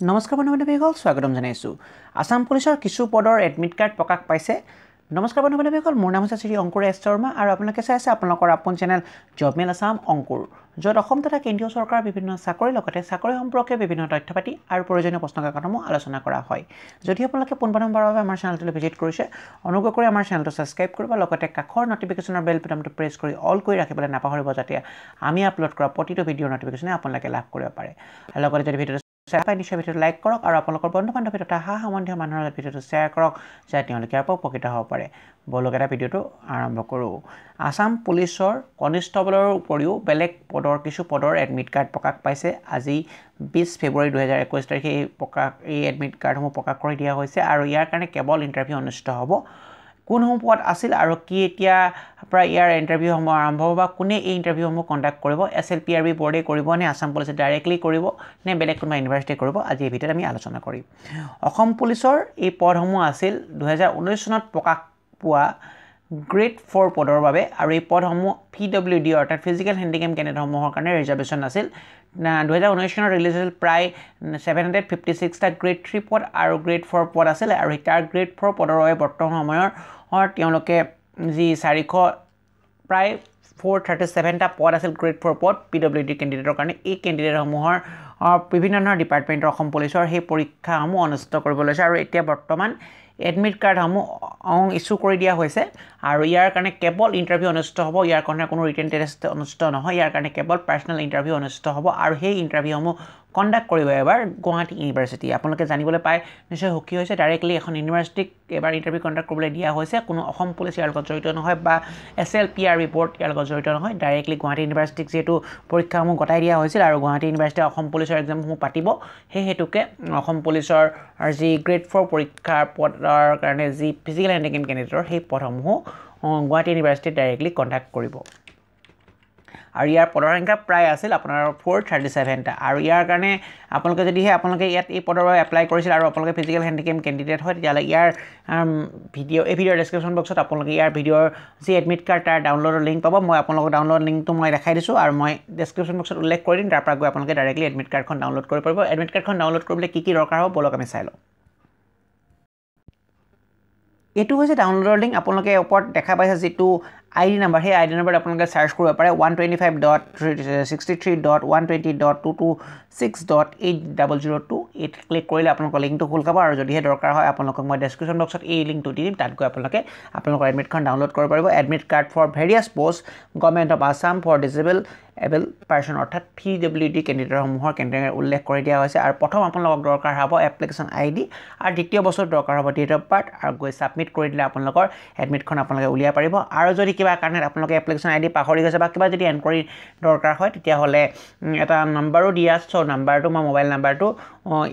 নমস্কাৰ বন্ধু-বান্ধৱীসকল, স্বাগতম জনাইছোঁ। আসাম পুলিচৰ কিছু পদৰ এডমিট কাৰ্ড প্ৰকাশ পাইছে। নমস্কাৰ বন্ধু-বান্ধৱীসকল, মোৰ নাম হৈছে শ্ৰী অংকুৰ এছ শৰ্মা আৰু আপোনালোকে চাই আছে আপোনালোকৰ আপোন চেনেল জব মেল আসাম অংকুৰ, য'ত অসম তথা কেন্দ্ৰীয় চৰকাৰৰ বিভিন্ন চাকৰিৰ লগতে চাকৰি সম্পৰ্কে বিভিন্ন তথ্য পাতি আৰু প্ৰয়োজনীয় প্ৰশ্নকাকতসমূহ আলোচনা কৰা হয়। যদি আপোনালোকে পোনপ্ৰথমবাৰৰ বাবে আমাৰ চেনেলটোলৈ ভিজিট কৰিছে, অনুগ্ৰহ কৰি আমাৰ চেনেলটো ছাবস্ক্ৰাইব কৰিব, লগতে কাষৰ নটিফিকেশ্যনৰ বেল বুটামটো প্ৰেছ কৰি অল কৰি ৰাখিবলৈ নাপাহৰিব, যাতে আমি আপলোড কৰা প্ৰতিটো ভিডিঅ'ৰ নটিফিকেশ্যনে আপোনালোকে লাভ কৰিব পাৰে। আৰু লগতে যদি ভিডিঅ'টো নিশ্চয় ভিডিঅ'টো লাইক কৰক আৰু আপোনালোকৰ বন্ধু-বান্ধৱী তথা সম্বন্ধীয় মানুহৰ লগত ভিডিঅ'টো শ্বেয়াৰ কৰক, যাতে তেওঁলোকে ইয়াৰ পৰা উপকৃত হ'ব পাৰে। বলক এটা ভিডিঅ'টো আৰম্ভ কৰোঁ। আসাম পুলিচৰ কনিষ্টবলৰ উপৰিও বেলেগ পদৰ কিছু পদৰ এডমিট কাৰ্ড প্ৰকাশ পাইছে। আজি 20 ফেব্ৰুৱাৰী 2021 তাৰিখে এই এডমিট কাৰ্ডসমূহ প্ৰকাশ কৰি দিয়া হৈছে আৰু ইয়াৰ কাৰণে কেৱল ইণ্টাৰভিউ অনুষ্ঠিত হ'ব। কোনসমূহ পদ আছিল আৰু কি এতিয়া পৰা ইয়াৰ ইণ্টাৰভিউসমূহ আৰম্ভ হ'ব বা কোনে এই ইণ্টাৰভিউসমূহ কণ্ডাক্ট কৰিব, SLPRB বৰ্ডে কৰিব নে আসাম পুলিচে ডাইৰেক্টলি কৰিব নে বেলেগ কোনোবা ইউনিভাৰ্চিটিয়ে কৰিব, আজি এই ভিডিঅ'ত আমি আলোচনা কৰিম। অসম পুলিচৰ এই পদসমূহ আছিল 2019 চনত প্ৰকাশ পোৱা গ্ৰেড 4 পদৰ বাবে আৰু এই পদসমূহ PWD অৰ্থাৎ ফিজিকেল হেণ্ডিকেম কেণ্ডিডেটসমূহৰ কাৰণে ৰিজাৰ্ভেশ্যন আছিল। 2019 চনত ৰিলিজ হৈছিল প্ৰায় 756টা গ্ৰেড 3 পদ আৰু গ্ৰেড 4 পদ আছিল আৰু তাৰ গ্ৰেড 4 পদৰ বাবে বৰ্তমান সময়ৰ তেওঁলোকে যি প্ৰায় 437টা পদ আছিল গ্ৰেড 4 পদ PWD কেণ্ডিডেটৰ কাৰণে। এই কেণ্ডিডেটসমূহৰ বিভিন্ন ধৰণৰ ডিপাৰ্টমেণ্টৰ অসম পুলিচৰ সেই পৰীক্ষাসমূহ অনুষ্ঠিত কৰিব লৈছে আৰু এতিয়া বৰ্তমান এডমিট কাৰ্ডসমূহ ইছ্যু কৰি দিয়া হৈছে আৰু ইয়াৰ কাৰণে কেৱল ইণ্টাৰভিউ অনুষ্ঠিত হ'ব। ইয়াৰ কাৰণে কোনো ৰিটেন টেষ্ট অনুষ্ঠিত নহয়, ইয়াৰ কাৰণে কেৱল পাৰ্চনেল ইণ্টাৰভিউ অনুষ্ঠিত হ'ব আৰু সেই ইণ্টাৰভিউসমূহ কণ্ডাক্ট কৰিব এবাৰ গুৱাহাটী ইউনিভাৰ্চিটি। আপোনালোকে জানিবলৈ পাই নিশ্চয় সুখী হৈছে, ডাইৰেক্টলি এখন ইউনিভাৰ্চিটিক এবাৰ ইণ্টাৰভিউ কণ্ডাক্ট কৰিবলৈ দিয়া হৈছে। কোনো অসম পুলিচ ইয়াৰ লগত জড়িত নহয় বা SLPRB বৰ্ড ইয়াৰ লগত জড়িত নহয়, ডাইৰেক্টলি গুৱাহাটী ইউনিভাৰ্চিটিক যিহেতু পৰীক্ষাসমূহ গতাই দিয়া হৈছিল আৰু গুৱাহাটী ইউনিভাৰ্চিটিয়ে অসম পুলিচৰ এক্সামসমূহ পাতিব, সেই হেতুকে অসম পুলিচৰ যি গ্ৰেড 4 পৰীক্ষাৰ পদৰ কাৰণে যি ফিজিকেল হেণ্ডিকেম কেণ্ডিডেটৰ সেই পদসমূহ গুৱাহাটী ইউনিভাৰ্চিটিয়ে ডাইৰেক্টলি কণ্ডাক্ট কৰিব আৰু ইয়াৰ পদৰ সংখ্যা প্ৰায় আছিল আপোনাৰ 437টা আৰু ইয়াৰ কাৰণে আপোনালোকে যদিহে ইয়াত এই পদৰ বাবে এপ্লাই কৰিছিল আৰু আপোনালোকে ফিজিকেল হেণ্ডিকেম কেণ্ডিডেট হয়, তেতিয়াহ'লে ইয়াৰ এই ভিডিঅ'ৰ ডেছক্ৰিপশ্যন বক্সত আপোনালোকে ইয়াৰ ভিডিঅ'ৰ যি এডমিট কাৰ্ড তাৰ ডাউনলোডৰ লিংক পাব। মই আপোনালোকক ডাউনলোড লিংকটো মই দেখাই দিছোঁ আৰু মই ডেছক্ৰিপশ্যন বক্সত উল্লেখ কৰি দিম, তাৰ পৰা গৈ আপোনালোকে ডাইৰেক্টলি এডমিট কাৰ্ডখন ডাউনলোড কৰিব পাৰিব। এডমিট কাৰ্ডখন ডাউনলোড কৰিবলৈ কি দৰকাৰ হ'ব বলক আমি চাই লওঁ। এইটো হৈছে ডাউনলোডৰ লিংক। আপোনালোকে ওপৰত দেখা পাইছে যিটো ID নাম্বাৰ, সেই ID নাম্বাৰত আপোনালোকে চাৰ্চ কৰিব পাৰে 125.63.120.226.8002। এই ক্লিক কৰিলে আপোনালোকৰ লিংকটো খোল খাব আৰু যদিহে দৰকাৰ হয় আপোনালোকক মই ডেছক্ৰিপশ্যন বক্সত এই লিংকটো দি দিম, তাত গৈ আপোনালোকে আপোনালোকৰ এডমিটখন ডাউনলোড কৰিব পাৰিব। Admit card for various post government of Assam for disabled person অৰ্থাৎ PWD কেণ্ডিডেটসমূহৰ কেন্দ্ৰে উল্লেখ কৰি দিয়া হৈছে আৰু প্ৰথম আপোনালোকক দৰকাৰ হ'ব এপ্লিকেশ্যন ID আৰু দ্বিতীয় বছৰত দৰকাৰ হ'ব ডেট অফ বাৰ্থ আৰু গৈ ছাবমিট কৰি দিলে আপোনালোকৰ এডমিটখন আপোনালোকে উলিয়াব পাৰিব। আৰু যদি কিবা কাৰণত আপোনালোকে এপ্লিকেশ্যন ID পাহৰি গৈছে বা কিবা যদি এনকুৱাৰী দৰকাৰ হয়, তেতিয়াহ'লে এটা নাম্বাৰো দিয়া আছে। চ' নাম্বাৰটো মই মোবাইল নাম্বাৰটো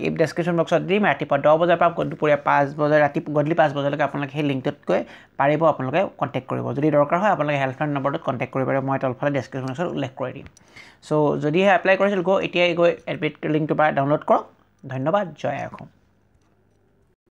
এই ডেছক্ৰিপশ্যন বক্সত দিম। ৰাতিপুৱা 10 বজাৰ পৰা দুপৰীয়া 5 বজাৰ গধূলি 5 বজালৈকে আপোনালোকে সেই লিংকটোত গৈ পাৰিব আপোনালোকে কণ্টেক্ট কৰিব। যদি দৰকাৰ হয় আপোনালোকে হেল্পলাইন নম্বৰটোত কণ্টেক্ট কৰিব পাৰিব, মই তলফালে ডেছক্ৰিপশ্যন বক্সত উল্লেখ কৰি দিম। চ' যদিহে এপ্লাই কৰিছিল এতিয়াই গৈ এডমিট লিংকটো পৰা ডাউনলোড কৰক। ধন্যবাদ, জয় অসম।